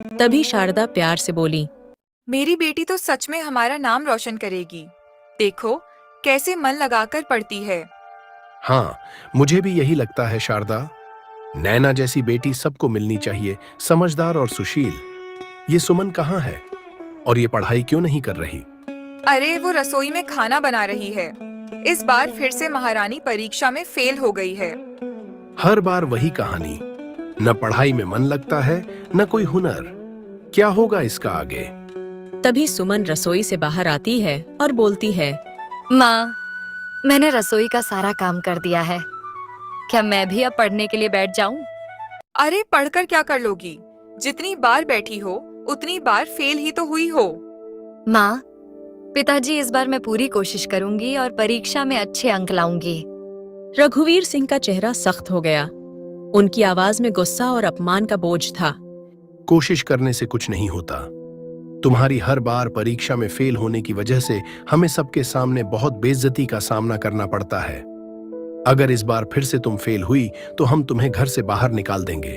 तभी शारदा प्यार से बोली। मेरी बेटी तो सच में हमारा नाम रोशन करेगी। देखो कैसे मन लगाकर पढ़ती है। हाँ, मुझे भी यही लगता है शारदा। नैना जैसी बेटी सबको मिलनी चाहिए, समझदार और सुशील। ये सुमन कहाँ है और ये पढ़ाई क्यों नहीं कर रही? अरे वो रसोई में खाना बना रही है। इस बार फिर से महारानी परीक्षा में फेल हो गई है। हर बार वही कहानी। न पढ़ाई में मन लगता है, न कोई हुनर। क्या होगा इसका आगे? तभी सुमन रसोई से बाहर आती है और बोलती है। माँ, मैंने रसोई का सारा काम कर दिया है। क्या मैं भी अब पढ़ने के लिए बैठ जाऊं? अरे पढ़कर क्या कर लोगी? जितनी बार बैठी हो उतनी बार फेल ही तो हुई हो। माँ, पिताजी इस बार मैं पूरी कोशिश करूंगी और परीक्षा में अच्छे अंक लाऊंगी। रघुवीर सिंह का चेहरा सख्त हो गया। उनकी आवाज में गुस्सा और अपमान का बोझ था। कोशिश करने से कुछ नहीं होता। तुम्हारी हर बार परीक्षा में फेल होने की वजह से हमें सबके सामने बहुत बेइज्जती का सामना करना पड़ता है। अगर इस बार फिर से तुम फेल हुई तो हम तुम्हें घर से बाहर निकाल देंगे।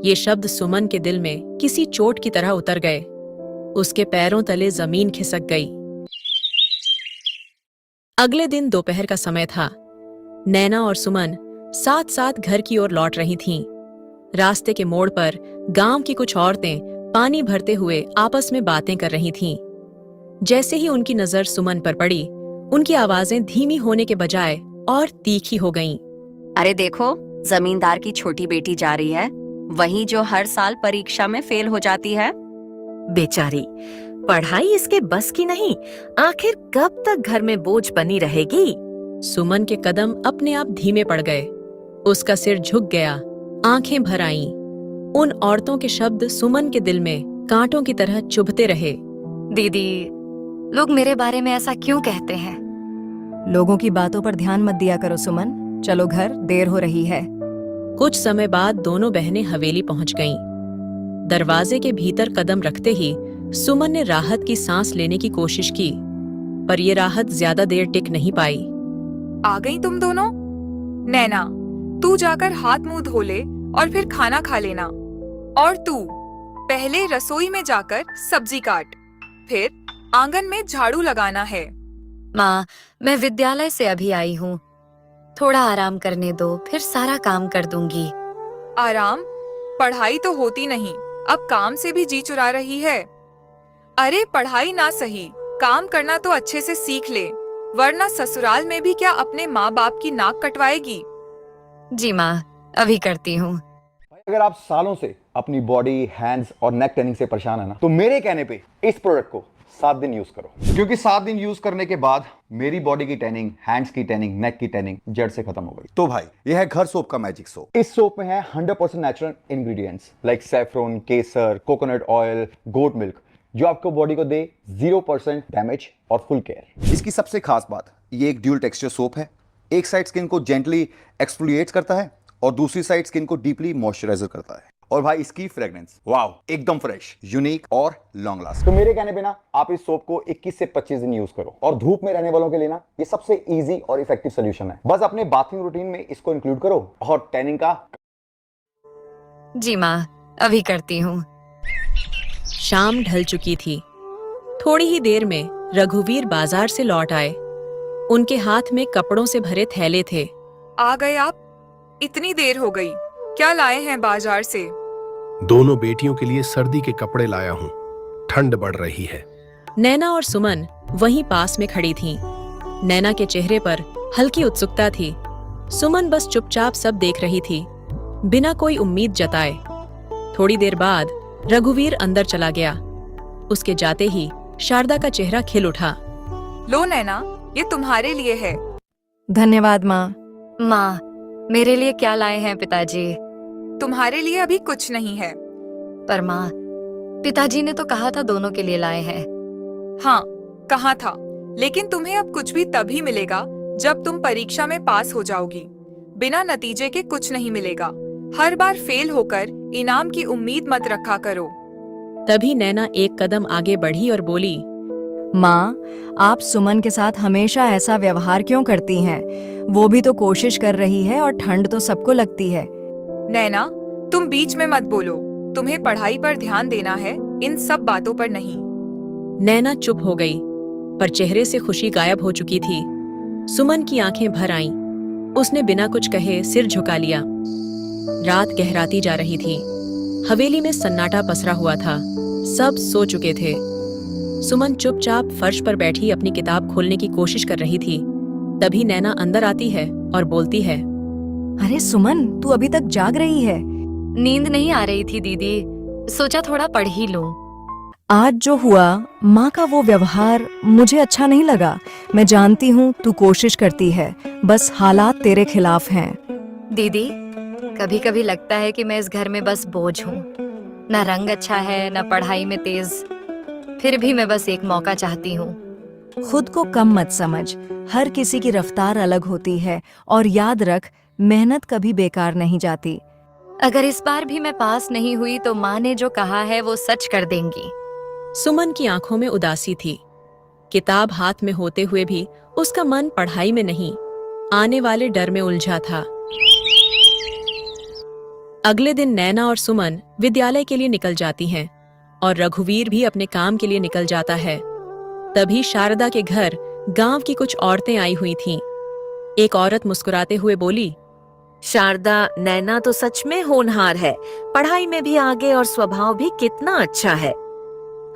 ये शब्द सुमन के दिल में किसी चोट की तरह उतर गए। उसके पैरों तले जमीन खिसक गई। अगले दिन दोपहर का समय था। नैना और सुमन साथ साथ घर की ओर लौट रही थीं। रास्ते के मोड़ पर गांव की कुछ औरतें पानी भरते हुए आपस में बातें कर रही थीं। जैसे ही उनकी नजर सुमन पर पड़ी, उनकी आवाजें धीमी होने के बजाय और तीखी हो गईं। अरे देखो, जमींदार की छोटी बेटी जा रही है, वही जो हर साल परीक्षा में फेल हो जाती है। बेचारी, पढ़ाई इसके बस की नहीं। आखिर कब तक घर में बोझ बनी रहेगी? सुमन के कदम अपने आप धीमे पड़ गए। उसका सिर झुक गया, आंखें भर आईं। उन औरतों के शब्द सुमन के दिल में कांटों की तरह चुभते रहे। दीदी, लोग मेरे बारे में ऐसा क्यों कहते हैं? लोगों की बातों पर ध्यान मत दिया करो सुमन। चलो घर, देर हो रही है। कुछ समय बाद दोनों बहनें हवेली पहुंच गईं। दरवाजे के भीतर कदम रखते ही सुमन ने राहत की सांस लेने की कोशिश की, पर यह राहत ज्यादा देर टिक नहीं पाई। आ गई तुम दोनों? नैना, तू जाकर हाथ मुंह धो ले और फिर खाना खा लेना। और तू पहले रसोई में जाकर सब्जी काट, फिर आंगन में झाड़ू लगाना है। माँ, मैं विद्यालय से अभी आई हूँ। थोड़ा आराम करने दो, फिर सारा काम कर दूंगी। आराम? पढ़ाई तो होती नहीं, अब काम से भी जी चुरा रही है। अरे पढ़ाई ना सही, काम करना तो अच्छे से सीख ले, वरना ससुराल में भी क्या अपने माँ बाप की नाक कटवाएगी? जी माँ, अभी करती हूँ। अगर आप सालों से अपनी बॉडी, हैंड्स और नेक टैनिंग से परेशान है ना, तो मेरे कहने पे इस प्रोडक्ट को 7 दिन यूज करो, क्योंकि 7 दिन यूज करने के बाद मेरी बॉडी की टैनिंग, हैंड्स की टैनिंग, नेक की टैनिंग जड़ से खत्म हो गई। तो भाई, यह है घर सोप का मैजिक सोप। इस सोप में है 100% नेचुरल इंग्रेडिएंट्स लाइक सैफरन, केसर, कोकोनट ऑयल, गोट मिल्क, जो आपको बॉडी को दे 0% डैमेज और फुल केयर। इसकी सबसे खास बात, ये एक ड्यूल टेक्सचर सोप है। एक साइड स्किन को जेंटली एक्सफोलिएट करता है और दूसरी साइड स्किन को डीपली मॉइस्चराइजर करता है। और भाई इसकी फ्रेग्रेंस, वाव, एकदम फ्रेश, यूनिक और लॉन्ग लास्ट। तो मेरे कहने पे ना, आप इस सोप को 21 से 25 दिन यूज करो। और धूप में रहने वालों के लिए ना, ये सबसे इजी और इफेक्टिव सोल्यूशन है। बस अपने बाथिंग रूटीन में इसको इंक्लूड करो और टैनिंग का। जी माँ, अभी करती हूँ। शाम ढल चुकी थी। थोड़ी ही देर में रघुवीर बाजार से लौट आए। उनके हाथ में कपड़ों से भरे थैले थे। आ गए आप? इतनी देर हो गई, क्या लाए हैं बाजार से? दोनों बेटियों के लिए सर्दी के कपड़े लाया हूँ। ठंड बढ़ रही है। नैना और सुमन वहीं पास में खड़ी थीं। नैना के चेहरे पर हल्की उत्सुकता थी। सुमन बस चुपचाप सब देख रही थी, बिना कोई उम्मीद जताए। थोड़ी देर बाद रघुवीर अंदर चला गया। उसके जाते ही शारदा का चेहरा खिल उठा। लो नैना, ये तुम्हारे लिए है। धन्यवाद माँ। माँ, मेरे लिए क्या लाए हैं पिताजी? तुम्हारे लिए अभी कुछ नहीं है। पर माँ, पिताजी ने तो कहा था दोनों के लिए लाए हैं। हाँ, कहा था, लेकिन तुम्हें अब कुछ भी तभी मिलेगा जब तुम परीक्षा में पास हो जाओगी। बिना नतीजे के कुछ नहीं मिलेगा। हर बार फेल होकर इनाम की उम्मीद मत रखा करो। तभी नैना एक कदम आगे बढ़ी और बोली। माँ, आप सुमन के साथ हमेशा ऐसा व्यवहार क्यों करती हैं? वो भी तो कोशिश कर रही है और ठंड तो सबको लगती है। नैना, तुम बीच में मत बोलो। तुम्हें पढ़ाई पर ध्यान देना है, इन सब बातों पर नहीं। नैना चुप हो गई, पर चेहरे से खुशी गायब हो चुकी थी। सुमन की आंखें भर आईं। उसने बिना कुछ कहे सिर झुका लिया। रात गहराती जा रही थी। हवेली में सन्नाटा पसरा हुआ था। सब सो चुके थे। सुमन चुपचाप फर्श पर बैठी अपनी किताब खोलने की कोशिश कर रही थी। तभी नैना अंदर आती है और बोलती है, अरे सुमन, तू अभी तक जाग रही है? नींद नहीं आ रही थी दीदी, सोचा थोड़ा पढ़ ही लूं। आज जो हुआ, माँ का वो व्यवहार मुझे अच्छा नहीं लगा। मैं जानती हूँ तू कोशिश करती है, बस हालात तेरे खिलाफ हैं। दीदी, कभी कभी लगता है कि मैं इस घर में बस बोझ हूँ। ना रंग अच्छा है, ना पढ़ाई में तेज। फिर भी मैं बस एक मौका चाहती हूँ। खुद को कम मत समझ। हर किसी की रफ्तार अलग होती है, और याद रख, मेहनत कभी बेकार नहीं जाती। अगर इस बार भी मैं पास नहीं हुई तो माँ ने जो कहा है वो सच कर देंगी। सुमन की आंखों में उदासी थी। किताब हाथ में होते हुए भी उसका मन पढ़ाई में नहीं, आने वाले डर में उलझा था। अगले दिन नैना और सुमन विद्यालय के लिए निकल जाती हैं और रघुवीर भी अपने काम के लिए निकल जाता है। तभी शारदा के घर गांव की कुछ औरतें आई हुई थीं। एक औरत मुस्कुराते हुए बोली, शारदा, नैना तो सच में होनहार है। पढ़ाई में भी आगे और स्वभाव भी कितना अच्छा है।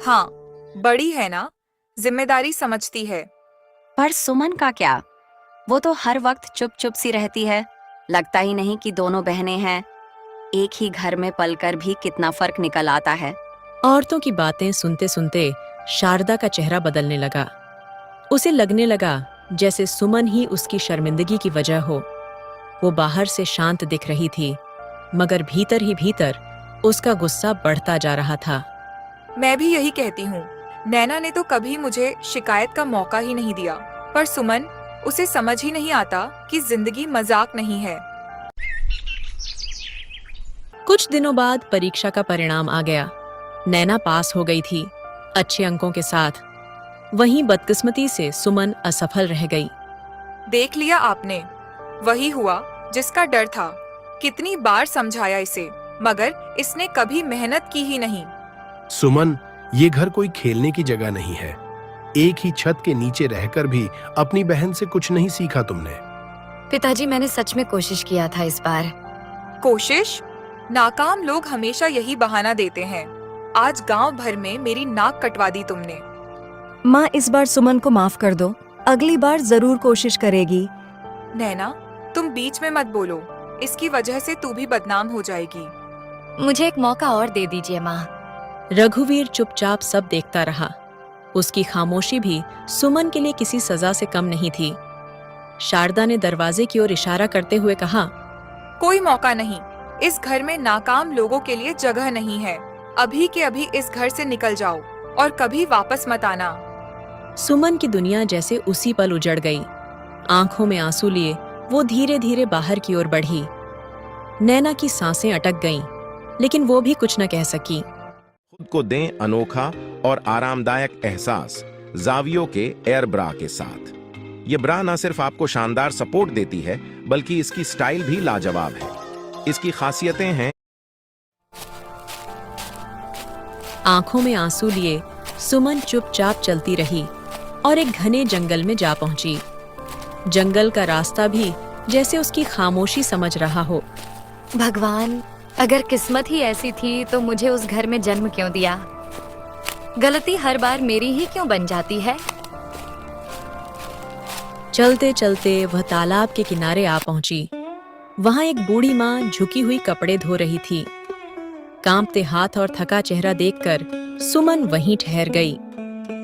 हाँ, बड़ी है ना, जिम्मेदारी समझती है। पर सुमन का क्या? वो तो हर वक्त चुप चुप सी रहती है। लगता ही नहीं कि दोनों बहनें हैं। एक ही घर में पलकर भी कितना फर्क निकल आता है। औरतों की बातें सुनते सुनते शारदा का चेहरा बदलने लगा। उसे लगने लगा जैसे सुमन ही उसकी शर्मिंदगी की वजह हो। वो बाहर से शांत दिख रही थी, मगर भीतर ही भीतर उसका गुस्सा बढ़ता जा रहा था। मैं भी यही कहती हूँ। नैना ने तो कभी मुझे शिकायत का मौका ही नहीं दिया, पर सुमन, उसे समझ ही नहीं आता कि जिंदगी मजाक नहीं है। कुछ दिनों बाद परीक्षा का परिणाम आ गया। नैना पास हो गई थी, अच्छे अंकों के साथ। वहीं बदकिस्मती से सुमन असफल रह गई। देख लिया आपने, वही हुआ जिसका डर था। कितनी बार समझाया इसे, मगर इसने कभी मेहनत की ही नहीं। सुमन, ये घर कोई खेलने की जगह नहीं है। एक ही छत के नीचे रहकर भी अपनी बहन से कुछ नहीं सीखा तुमने। पिताजी, मैंने सच में कोशिश किया था इस बार। कोशिश? नाकाम लोग हमेशा यही बहाना देते हैं। आज गांव भर में मेरी नाक कटवा दी तुमने। माँ, इस बार सुमन को माफ कर दो। अगली बार जरूर कोशिश करेगी। नैना, तुम बीच में मत बोलो। इसकी वजह से तू भी बदनाम हो जाएगी। मुझे एक मौका और दे दीजिए माँ। रघुवीर चुपचाप सब देखता रहा। उसकी खामोशी भी सुमन के लिए किसी सजा से कम नहीं थी। शारदा ने दरवाजे की ओर इशारा करते हुए कहा, कोई मौका नहीं। इस घर में नाकाम लोगों के लिए जगह नहीं है। अभी के अभी इस घर से निकल जाओ और कभी वापस मत आना। सुमन की दुनिया जैसे उसी पल उजड़ गई। आंखों में आंसू लिए वो धीरे धीरे बाहर की ओर बढ़ी। नैना की सांसें अटक गईं, लेकिन वो भी कुछ न कह सकी। खुद को दें अनोखा और आरामदायक एहसास जावियो के एयर ब्रा के साथ। ये ब्रा न सिर्फ आपको शानदार सपोर्ट देती है, बल्कि इसकी स्टाइल भी लाजवाब है। इसकी खासियतें हैं। आंखों में आंसू लिए सुमन चुपचाप चलती रही और एक घने जंगल में जा पहुंची। जंगल का रास्ता भी जैसे उसकी खामोशी समझ रहा हो। भगवान, अगर किस्मत ही ऐसी थी तो मुझे उस घर में जन्म क्यों दिया? गलती हर बार मेरी ही क्यों बन जाती है? चलते चलते वह तालाब के किनारे आ पहुंची। वहां एक बूढ़ी माँ झुकी हुई कपड़े धो रही थी। कांपते हाथ और थका चेहरा देखकर सुमन वहीं ठहर गई।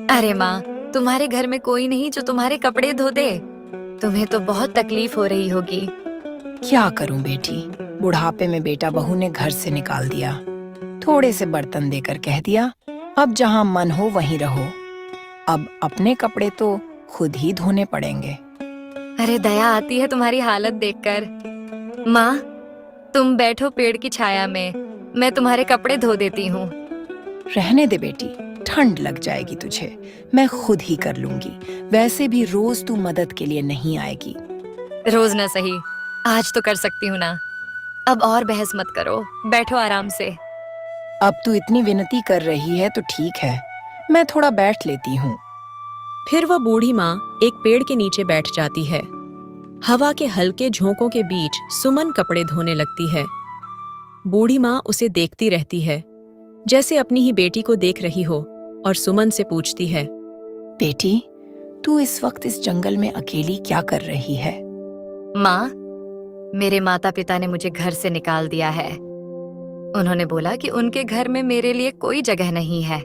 अरे माँ, तुम्हारे घर में कोई नहीं जो तुम्हारे कपड़े धो दे? तुम्हें तो बहुत तकलीफ हो रही होगी। क्या करूं बेटी, बुढ़ापे में बेटा बहू ने घर से निकाल दिया। थोड़े से बर्तन देकर कह दिया, अब जहां मन हो वहीं रहो। अब अपने कपड़े तो खुद ही धोने पड़ेंगे। अरे दया आती है तुम्हारी हालत देखकर। माँ, तुम बैठो पेड़ की छाया में, मैं तुम्हारे कपड़े धो देती हूँ। रहने दे बेटी, ठंड लग जाएगी तुझे। मैं खुद ही कर लूंगी। वैसे भी रोज तू मदद के लिए नहीं आएगी। रोज ना सही, आज तो कर सकती हूँ ना। अब और बहस मत करो, बैठो आराम से। अब तू इतनी विनती कर रही है तो ठीक है, मैं थोड़ा बैठ लेती हूँ। फिर वह बूढ़ी माँ एक पेड़ के नीचे बैठ जाती है। हवा के हल्के झोंकों के बीच सुमन कपड़े धोने लगती है। बूढ़ी माँ उसे देखती रहती है, जैसे अपनी ही बेटी को देख रही हो, और सुमन से पूछती है, बेटी, तू इस वक्त इस जंगल में अकेली क्या कर रही है? माँ, मेरे माता पिता ने मुझे घर से निकाल दिया है। उन्होंने बोला कि उनके घर में मेरे लिए कोई जगह नहीं है।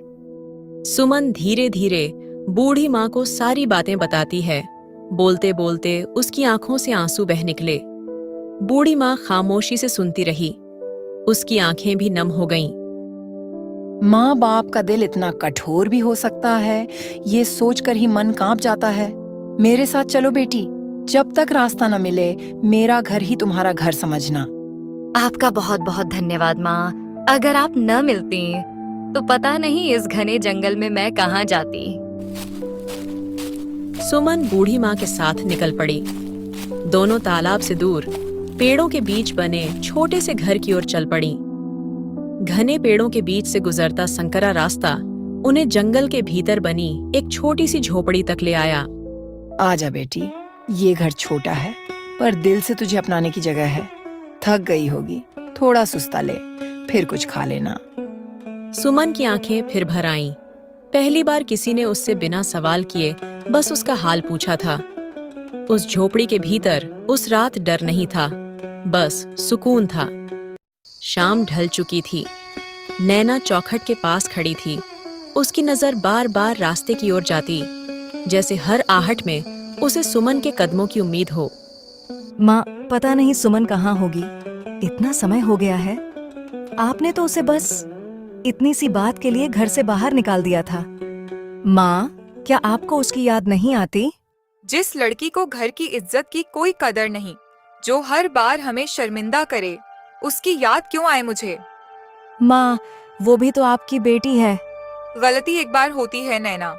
सुमन धीरे धीरे बूढ़ी माँ को सारी बातें बताती है। बोलते बोलते उसकी आंखों से आंसू बह निकले। बूढ़ी माँ खामोशी से सुनती रही। उसकी आंखें भी नम हो गईं। माँ बाप का दिल इतना कठोर भी हो सकता है, ये सोचकर ही मन कांप जाता है। मेरे साथ चलो बेटी, जब तक रास्ता न मिले मेरा घर ही तुम्हारा घर समझना। आपका बहुत बहुत धन्यवाद माँ। अगर आप न मिलती तो पता नहीं इस घने जंगल में मैं कहाँ जाती। सुमन बूढ़ी माँ के साथ निकल पड़ी। दोनों तालाब से दूर पेड़ों के बीच बने छोटे से घर की ओर चल पड़ी। घने पेड़ों के बीच से गुजरता संकरा रास्ता उन्हें जंगल के भीतर बनी एक छोटी सी झोपड़ी तक ले आया। आजा बेटी, ये घर छोटा है पर दिल से तुझे अपनाने की जगह है। थक गई होगी, थोड़ा सुस्ता ले, फिर कुछ खा लेना। सुमन की आंखें फिर भर आईं। पहली बार किसी ने उससे बिना सवाल किए बस उसका हाल पूछा था। उस झोपड़ी के भीतर उस रात डर नहीं था, बस सुकून था। शाम ढल चुकी थी। नैना चौखट के पास खड़ी थी। उसकी नजर बार बार रास्ते की ओर जाती, जैसे हर आहट में उसे सुमन के कदमों की उम्मीद हो। माँ, पता नहीं सुमन कहाँ होगी। इतना समय हो गया है। आपने तो उसे बस इतनी सी बात के लिए घर से बाहर निकाल दिया था। माँ, क्या आपको उसकी याद नहीं आती? जिस लड़की को घर की इज्जत की कोई कदर नहीं, जो हर बार हमें शर्मिंदा करे, उसकी याद क्यों आए मुझे? माँ, वो भी तो आपकी बेटी है। गलती एक बार होती है नैना।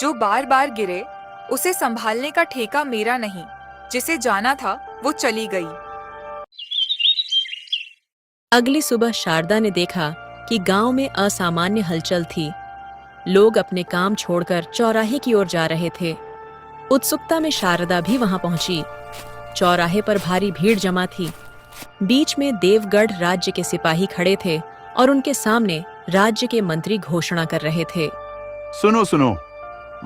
जो बार बार गिरे उसे संभालने का ठेका मेरा नहीं। जिसे जाना था वो चली गई। अगली सुबह शारदा ने देखा कि गांव में असामान्य हलचल थी। लोग अपने काम छोड़कर चौराहे की ओर जा रहे थे। उत्सुकता में शारदा भी वहां पहुंची। चौराहे पर भारी भीड़ जमा थी। बीच में देवगढ़ राज्य के सिपाही खड़े थे और उनके सामने राज्य के मंत्री घोषणा कर रहे थे। सुनो सुनो,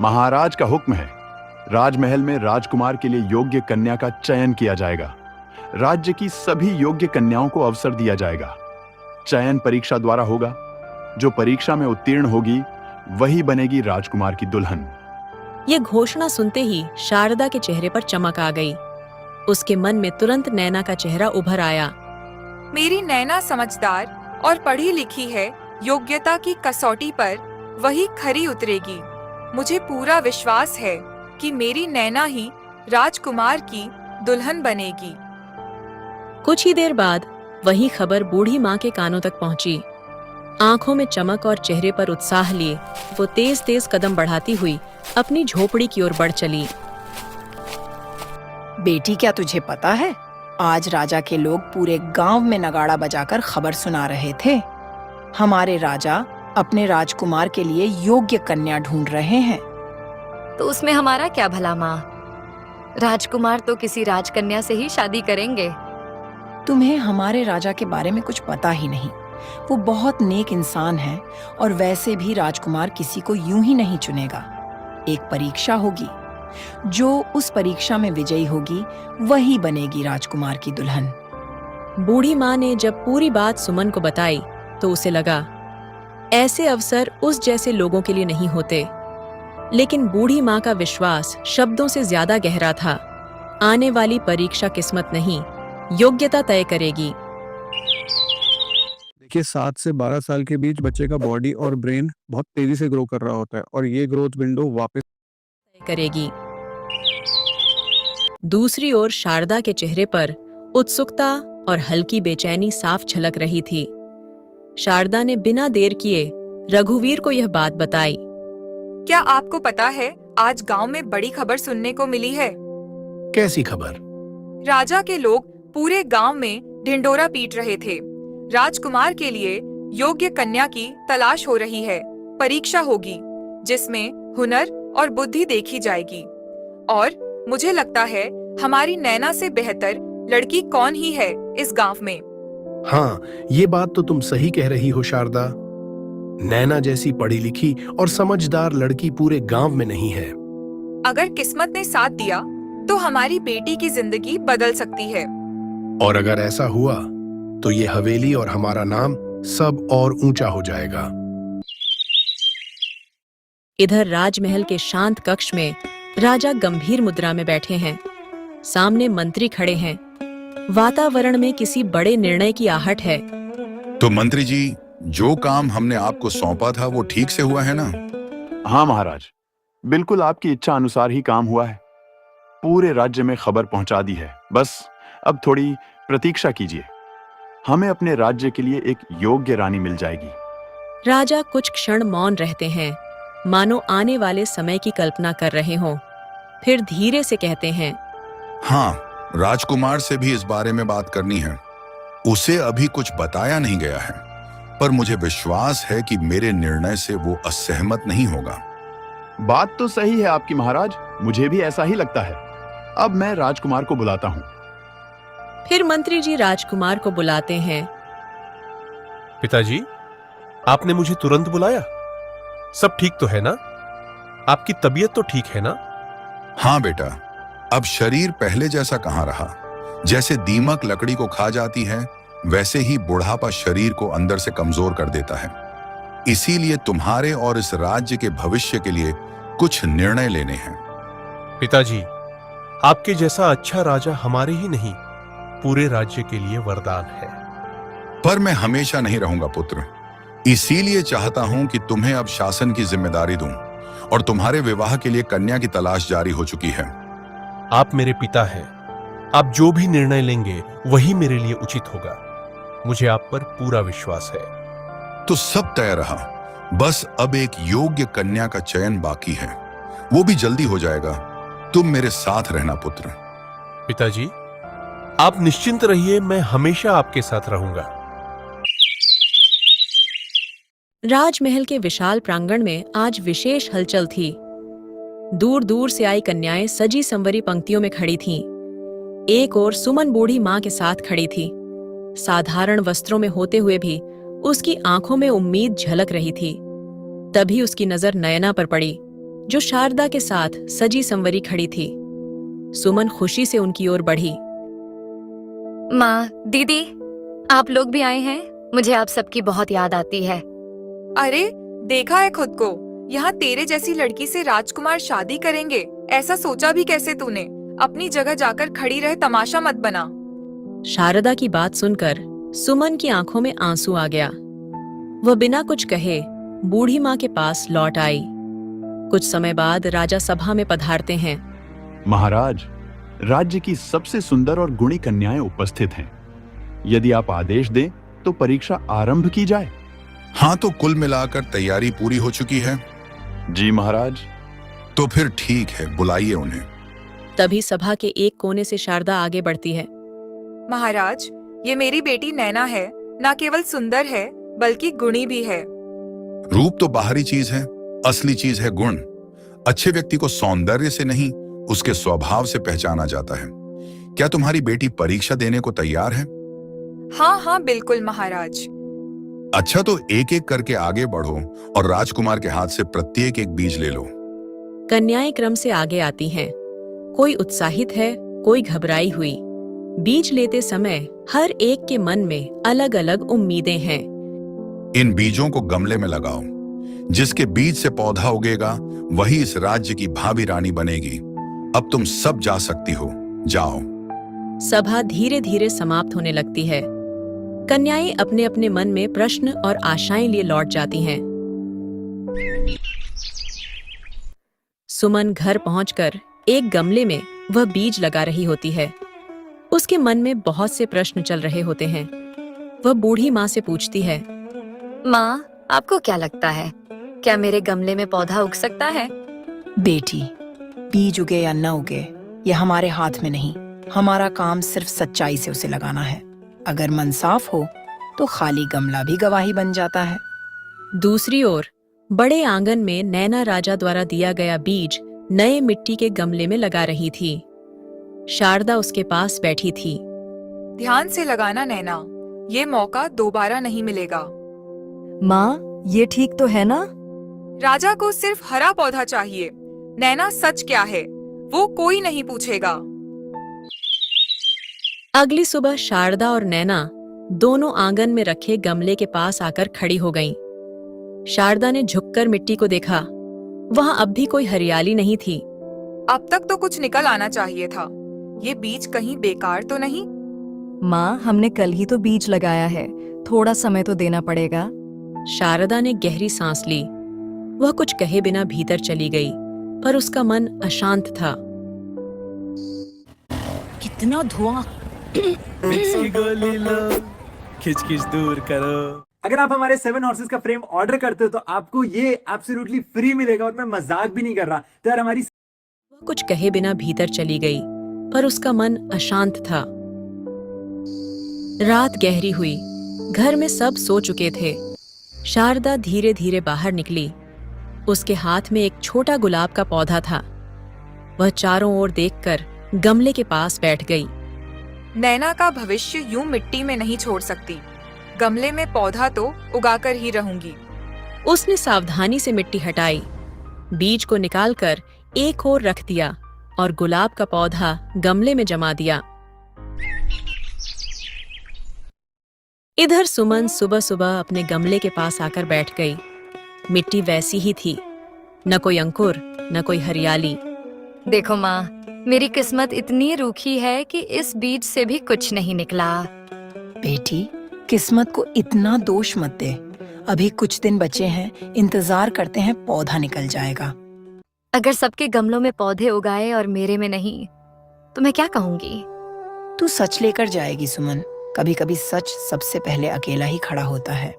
महाराज का हुक्म है। राजमहल में राजकुमार के लिए योग्य कन्या का चयन किया जाएगा। राज्य की सभी योग्य कन्याओं को अवसर दिया जाएगा। चयन परीक्षा द्वारा होगा। जो परीक्षा में उत्तीर्ण होगी वही बनेगी राजकुमार की दुल्हन। ये घोषणा सुनते ही शारदा के चेहरे पर चमक आ गई। उसके मन में तुरंत नैना का चेहरा उभर आया। मेरी नैना समझदार और पढ़ी लिखी है। योग्यता की कसौटी पर वही खरी उतरेगी। मुझे पूरा विश्वास है कि मेरी नैना ही राजकुमार की दुल्हन बनेगी। कुछ ही देर बाद वही खबर बूढ़ी माँ के कानों तक पहुंची। आंखों में चमक और चेहरे पर उत्साह लिए वो तेज तेज कदम बढ़ाती हुई अपनी झोपड़ी की ओर बढ़ चली। बेटी, क्या तुझे पता है, आज राजा के लोग पूरे गांव में नगाड़ा बजाकर खबर सुना रहे थे। हमारे राजा अपने राजकुमार के लिए योग्य कन्या ढूंढ रहे हैं। तो उसमें हमारा क्या भला माँ? राजकुमार तो किसी राजकन्या से ही शादी करेंगे। तुम्हें हमारे राजा के बारे में कुछ पता ही नहीं। वो बहुत नेक इंसान है और वैसे भी राजकुमार किसी को यूं ही नहीं चुनेगा। एक परीक्षा होगी। जो उस परीक्षा में विजयी होगी वही बनेगी राजकुमार की दुल्हन। बूढ़ी माँ ने जब पूरी बात सुमन को बताई तो उसे लगा ऐसे अवसर उस जैसे लोगों के लिए नहीं होते। लेकिन बूढ़ी माँ का विश्वास शब्दों से ज्यादा गहरा था। आने वाली परीक्षा किस्मत नहीं, योग्यता तय करेगी। देखिए, 7 से 12 साल के बीच बच्चे का बॉडी और ब्रेन बहुत तेजी से ग्रो कर रहा होता है और ये ग्रोथ विंडो वापस तय करेगी। दूसरी ओर शारदा के चेहरे पर उत्सुकता और हल्की बेचैनी साफ झलक रही थी। शारदा ने बिना देर किए रघुवीर को यह बात बताई। क्या आपको पता है, आज गांव में बड़ी खबर सुनने को मिली है। कैसी खबर? राजा के लोग पूरे गांव में ढिंडोरा पीट रहे थे। राजकुमार के लिए योग्य कन्या की तलाश हो रही है। परीक्षा होगी जिसमें हुनर और बुद्धि देखी जाएगी और मुझे लगता है हमारी नैना से बेहतर लड़की कौन ही है इस गांव में। हाँ, ये बात तो तुम सही कह रही हो शारदा। नैना जैसी पढ़ी लिखी और समझदार लड़की पूरे गांव में नहीं है। अगर किस्मत ने साथ दिया तो हमारी बेटी की जिंदगी बदल सकती है। और अगर ऐसा हुआ तो ये हवेली और हमारा नाम सब और ऊंचा हो जाएगा। इधर राजमहल के शांत कक्ष में राजा गंभीर मुद्रा में बैठे हैं। सामने मंत्री खड़े हैं। वातावरण में किसी बड़े निर्णय की आहट है। तो मंत्री जी, जो काम हमने आपको सौंपा था वो ठीक से हुआ है ना? हाँ महाराज, बिल्कुल आपकी इच्छा अनुसार ही काम हुआ है। पूरे राज्य में खबर पहुंचा दी है। बस अब थोड़ी प्रतीक्षा कीजिए, हमें अपने राज्य के लिए एक योग्य रानी मिल जाएगी। राजा कुछ क्षण मौन रहते हैं, मानो आने वाले समय की कल्पना कर रहे हों। फिर धीरे से कहते हैं, हाँ, राजकुमार से भी इस बारे में बात करनी है। उसे अभी कुछ बताया नहीं गया है, पर मुझे विश्वास है कि मेरे निर्णय से वो असहमत नहीं होगा। बात तो सही है आपकी महाराज, मुझे भी ऐसा ही लगता है। अब मैं राजकुमार को बुलाता हूँ। फिर मंत्री जी राजकुमार को बुलाते हैं। पिताजी, आपने मुझे तुरंत बुलाया। सब ठीक तो है ना? आपकी तबीयत तो ठीक है ना? हाँ बेटा, अब शरीर पहले जैसा कहाँ रहा। जैसे दीमक लकड़ी को खा जाती है, वैसे ही बुढ़ापा शरीर को अंदर से कमजोर कर देता है। इसीलिए तुम्हारे और इस राज्य के भविष्य के लिए कुछ निर्णय लेने हैं। पिताजी, आपके जैसा अच्छा राजा हमारे ही नहीं, पूरे राज्य के लिए वरदान है। पर मैं हमेशा नहीं रहूंगा पुत्र। इसीलिए चाहता हूं कि तुम्हें अब शासन की जिम्मेदारी दूं और तुम्हारे विवाह के लिए कन्या की तलाश जारी हो चुकी है। आप मेरे पिता हैं। आप जो भी निर्णय लेंगे वही मेरे लिए उचित होगा। मुझे आप पर पूरा विश्वास है। तो सब तय रहा, बस अब एक योग्य कन्या का चयन बाकी है। वो भी जल्दी हो जाएगा। तुम मेरे साथ रहना पुत्र। पिताजी, आप निश्चिंत रहिए, मैं हमेशा आपके साथ रहूंगा। राजमहल के विशाल प्रांगण में आज विशेष हलचल थी। दूर दूर से आई कन्याएं सजी संवरी पंक्तियों में खड़ी थीं। एक और सुमन बूढ़ी मां के साथ खड़ी थी। साधारण वस्त्रों में होते हुए भी उसकी आंखों में उम्मीद झलक रही थी। तभी उसकी नजर नयना पर पड़ी, जो शारदा के साथ सजी संवरी खड़ी थी। सुमन खुशी से उनकी ओर बढ़ी। माँ, दीदी, आप लोग भी आए हैं? मुझे आप सबकी बहुत याद आती है। अरे, देखा है खुद को, यहाँ तेरे जैसी लड़की से राजकुमार शादी करेंगे, ऐसा सोचा भी कैसे तूने? अपनी जगह जाकर खड़ी रह, तमाशा मत बना। शारदा की बात सुनकर सुमन की आंखों में आंसू आ गया। वह बिना कुछ कहे बूढ़ी माँ के पास लौट आई। कुछ समय बाद राजा सभा में पधारते हैं। महाराज, राज्य की सबसे सुंदर और गुणी कन्याएं उपस्थित हैं। यदि आप आदेश दें तो परीक्षा आरंभ की जाए। हाँ, तो कुल मिलाकर तैयारी पूरी हो चुकी है। जी महाराज। तो फिर ठीक है, बुलाइए उन्हें। तभी सभा के एक कोने से शारदा आगे बढ़ती है। महाराज, ये मेरी बेटी नैना है। न केवल सुंदर है बल्कि गुणी भी है। रूप तो बाहरी चीज है, असली चीज है गुण। अच्छे व्यक्ति को सौंदर्य से नहीं, उसके स्वभाव से पहचाना जाता है। क्या तुम्हारी बेटी परीक्षा देने को तैयार है? हाँ हाँ, बिल्कुल महाराज। अच्छा, तो एक एक करके आगे बढ़ो और राजकुमार के हाथ से प्रत्येक एक बीज ले लो। कन्याएं क्रम से आगे आती हैं। कोई उत्साहित है, कोई घबराई हुई। बीज लेते समय हर एक के मन में अलग अलग उम्मीदें हैं। इन बीजों को गमले में लगाओ। जिसके बीज से पौधा उगेगा वही इस राज्य की भावी रानी बनेगी। अब तुम सब जा सकती हो, जाओ। सभा धीरे धीरे समाप्त होने लगती है। कन्याएं अपने अपने मन में प्रश्न और आशाएं लिए लौट जाती हैं। सुमन घर पहुंचकर एक गमले में वह बीज लगा रही होती है। उसके मन में बहुत से प्रश्न चल रहे होते हैं। वह बूढ़ी माँ से पूछती है, माँ, आपको क्या लगता है, क्या मेरे गमले में पौधा उग सकता है? बेटी, बीज उगे या न उगे, यह हमारे हाथ में नहीं। हमारा काम सिर्फ सच्चाई से उसे लगाना है। अगर मन साफ हो तो खाली गमला भी गवाही बन जाता है। दूसरी ओर बड़े आंगन में नैना राजा द्वारा दिया गया बीज नए मिट्टी के गमले में लगा रही थी। शारदा उसके पास बैठी थी। ध्यान से लगाना नैना, ये मौका दोबारा नहीं मिलेगा। माँ, ये ठीक तो है ना? राजा को सिर्फ हरा पौधा चाहिए। नैना, सच क्या है वो कोई नहीं पूछेगा। अगली सुबह शारदा और नैना दोनों आंगन में रखे गमले के पास आकर खड़ी हो गईं। शारदा ने झुककर मिट्टी को देखा। वहां अब भी कोई हरियाली नहीं थी। अब तक तो कुछ निकल आना चाहिए था। ये बीज कहीं बेकार तो नहीं? माँ, हमने कल ही तो बीज लगाया है, थोड़ा समय तो देना पड़ेगा। शारदा ने गहरी सांस ली। वह कुछ कहे बिना भीतर चली गई, पर उसका मन अशांत था। कितना धुआं। गोली लो, खिच दूर करो। अगर आप हमारे 7 हॉर्सेस का फ्रेम ऑर्डर करते हो तो आपको ये एब्सोल्युटली फ्री मिलेगा, और मैं मजाक भी नहीं कर रहा। तो यार हमारी वह कुछ कहे बिना भीतर चली गई, पर उसका मन अशांत था। रात गहरी हुई। घर में सब सो चुके थे। शारदा धीरे धीरे बाहर निकली। उसके हाथ में एक छोटा गुलाब का पौधा था। वह चारों ओर देखकर गमले के पास बैठ गई। नैना का भविष्य यूं मिट्टी में नहीं छोड़ सकती। गमले में पौधा तो उगाकर ही रहूंगी। उसने सावधानी से मिट्टी हटाई, बीज को निकालकर एक ओर रख दिया और गुलाब का पौधा गमले में जमा दिया। इधर सुमन सुबह सुबह अपने गमले के पास आकर बैठ गई। मिट्टी वैसी ही थी, न कोई अंकुर, न कोई हरियाली। देखो माँ, मेरी किस्मत इतनी रूखी है कि इस बीज से भी कुछ नहीं निकला। बेटी, किस्मत को इतना दोष मत दे। अभी कुछ दिन बचे हैं, इंतजार करते हैं, पौधा निकल जाएगा। अगर सबके गमलों में पौधे उगाए और मेरे में नहीं, तो मैं क्या कहूंगी? तू सच लेकर जाएगी सुमन। कभी कभी सच सबसे पहले अकेला ही खड़ा होता है।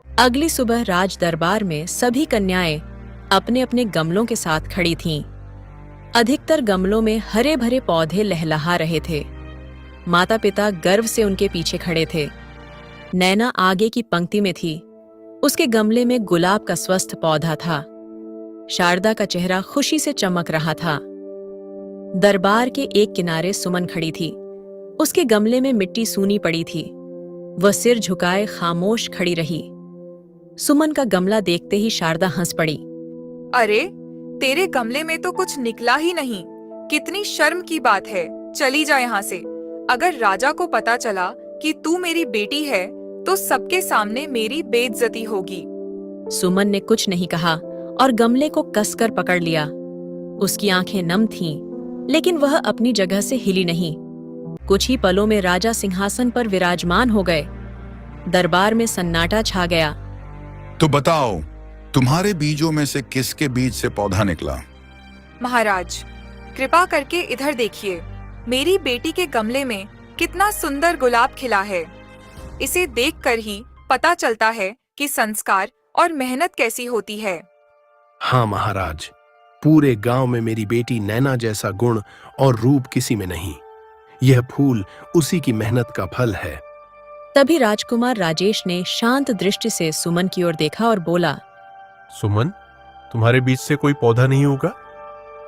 अगली सुबह राज दरबार में सभी कन्याएं अपने अपने गमलों के साथ खड़ी थीं। अधिकतर गमलों में हरे भरे पौधे लहलहा रहे थे। माता पिता गर्व से उनके पीछे खड़े थे। नैना आगे की पंक्ति में थी। उसके गमले में गुलाब का स्वस्थ पौधा था। शारदा का चेहरा खुशी से चमक रहा था। दरबार के एक किनारे सुमन खड़ी थी। उसके गमले में मिट्टी सूनी पड़ी थी। वह सिर झुकाए खामोश खड़ी रही। सुमन का गमला देखते ही शारदा हंस पड़ी। अरे, तेरे गमले में तो कुछ निकला ही नहीं। कितनी शर्म की बात है। चली जा यहाँ से। अगर राजा को पता चला कि तू मेरी बेटी है तो सबके सामने मेरी बेइज्जती होगी। सुमन ने कुछ नहीं कहा और गमले को कसकर पकड़ लिया। उसकी आंखें नम थीं, लेकिन वह अपनी जगह से हिली नहीं। कुछ ही पलों में राजा सिंहासन पर विराजमान हो गए। दरबार में सन्नाटा छा गया। तो बताओ, तुम्हारे बीजों में से किसके बीज से पौधा निकला? महाराज, कृपा करके इधर देखिए। मेरी बेटी के गमले में कितना सुंदर गुलाब खिला है। इसे देखकर ही पता चलता है कि संस्कार और मेहनत कैसी होती है। हाँ महाराज, पूरे गांव में मेरी बेटी नैना जैसा गुण और रूप किसी में नहीं। यह फूल उसी की मेहनत का फल है। तभी राजकुमार राजेश ने शांत दृष्टि से सुमन की ओर देखा और बोला, सुमन, तुम्हारे बीज से कोई पौधा नहीं होगा?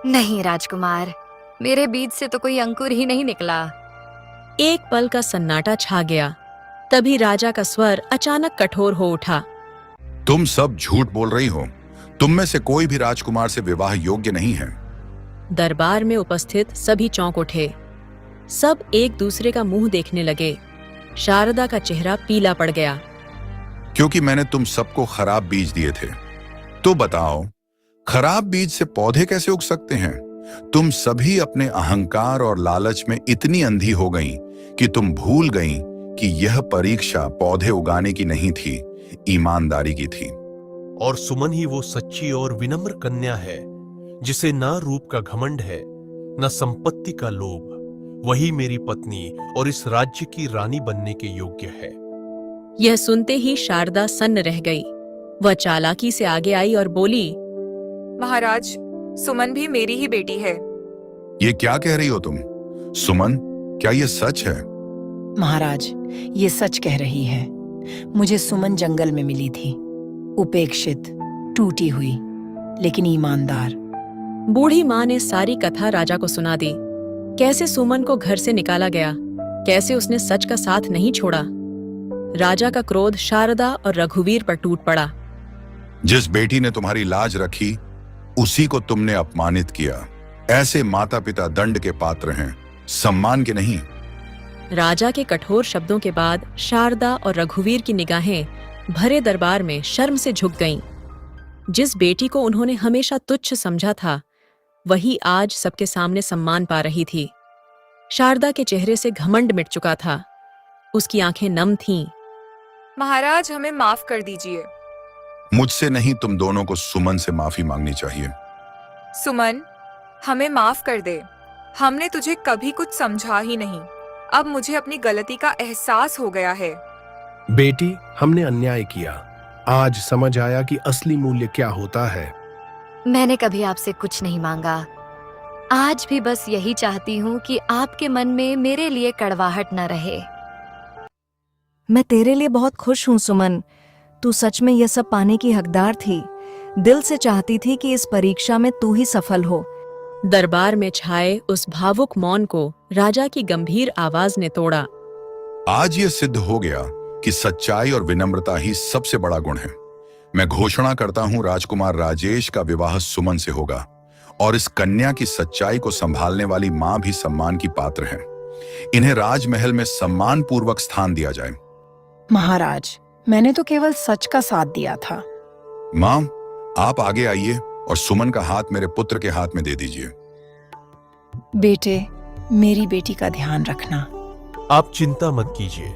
नहीं राजकुमार, मेरे बीज से तो कोई अंकुर ही नहीं निकला। एक पल का सन्नाटा छा गया। तभी राजा का स्वर अचानक कठोर हो उठा। तुम सब झूठ बोल रही हो। तुम में से कोई भी राजकुमार से विवाह योग्य नहीं है। दरबार में उपस्थित सभी चौंक उठे। सब एक दूसरे का मुंह देखने लगे। शारदा का चेहरा पीला पड़ गया। क्योंकि मैंने तुम सबको खराब बीज दिए थे। तो बताओ, खराब बीज से पौधे कैसे उग सकते हैं? तुम सभी अपने अहंकार और लालच में इतनी अंधी हो गईं कि तुम भूल गईं कि यह परीक्षा पौधे उगाने की नहीं थी, ईमानदारी की थी। और सुमन ही वो सच्ची और विनम्र कन्या है जिसे ना रूप का घमंड है, न संपत्ति का लोभ। वही मेरी पत्नी और इस राज्य की रानी बनने के योग्य है। यह सुनते ही शारदा सन्न रह गई। वह चालाकी से आगे आई और बोली, महाराज, सुमन भी मेरी ही बेटी है। ये क्या कह रही हो तुम? सुमन, क्या ये सच है? महाराज, ये सच कह रही है। मुझे सुमन जंगल में मिली थी, उपेक्षित, टूटी हुई, लेकिन ईमानदार। बूढ़ी माँ ने सारी कथा राजा को सुना दी। कैसे सुमन को घर से निकाला गया, कैसे उसने सच का साथ नहीं छोड़ा। राजा का क्रोध शारदा और रघुवीर पर टूट पड़ा। जिस बेटी ने तुम्हारी लाज रखी उसी को तुमने अपमानित किया। ऐसे माता पिता दंड के पात्र हैं, सम्मान के नहीं। राजा के कठोर शब्दों के बाद शारदा और रघुवीर की निगाहें भरे दरबार में शर्म से झुक गईं। जिस बेटी को उन्होंने हमेशा तुच्छ समझा था, वही आज सबके सामने सम्मान पा रही थी। शारदा के चेहरे से घमंड मिट चुका था, उसकी आंखें नम थीं। महाराज, हमें माफ कर दीजिए। मुझसे नहीं, तुम दोनों को सुमन से माफी मांगनी चाहिए। सुमन, हमें माफ कर दे। हमने तुझे कभी कुछ समझा ही नहीं। अब मुझे अपनी गलती का एहसास हो गया है। बेटी, हमने अन्याय किया। आज समझ आया कि असली मूल्य क्या होता है। मैंने कभी आपसे कुछ नहीं मांगा। आज भी बस यही चाहती हूँ कि आपके मन में मेरे लिए कड़वाहट न रहे। मैं तेरे लिए बहुत खुश हूँ सुमन। तू सच में यह सब पाने की हकदार थी। दिल से चाहती थी कि इस परीक्षा में तू ही सफल हो। दरबार में छाए उस भावुक मौन को राजा की गंभीर आवाज ने तोड़ा। आज यह सिद्ध हो गया कि सच्चाई और विनम्रता ही सबसे बड़ा गुण है। मैं घोषणा करता हूं, राजकुमार राजेश का विवाह सुमन से होगा और इस कन्या की सच्चाई को संभालने वाली मां भी सम्मान की पात्र है। इन्हें राजमहल में सम्मान पूर्वक स्थान दिया जाए। महाराज, मैंने तो केवल सच का साथ दिया था। मां, आप आगे आइए और सुमन का हाथ मेरे पुत्र के हाथ में दे दीजिए। बेटे, मेरी बेटी का ध्यान रखना। आप चिंता मत कीजिए,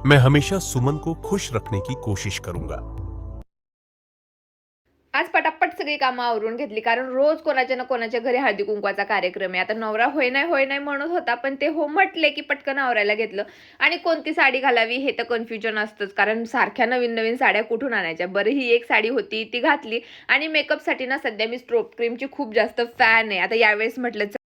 मैं हमेशा सुमन को खुश रखने की कोशिश करूंगा। आज पटापट सगळी कामं आवरून घेतली, कारण रोज कोणाच्या ना कोणाच्या घरी हळदी कुंकवाचा कार्यक्रम आहे. आता नवरा होय नाही म्हणत होता, पण ते हो म्हटले की पटकन आवरायला घेतलं. आणि कोणती साडी घालावी हे तर कन्फ्युजन असतंच, कारण सारख्या नवीन नवीन साड्या कुठून आणायच्या. बरं, ही एक साडी होती ती घातली. आणि मेकअपसाठी ना सध्या मी स्ट्रोब क्रीमची खूप जास्त फॅन आहे. आता यावेळेस म्हटलं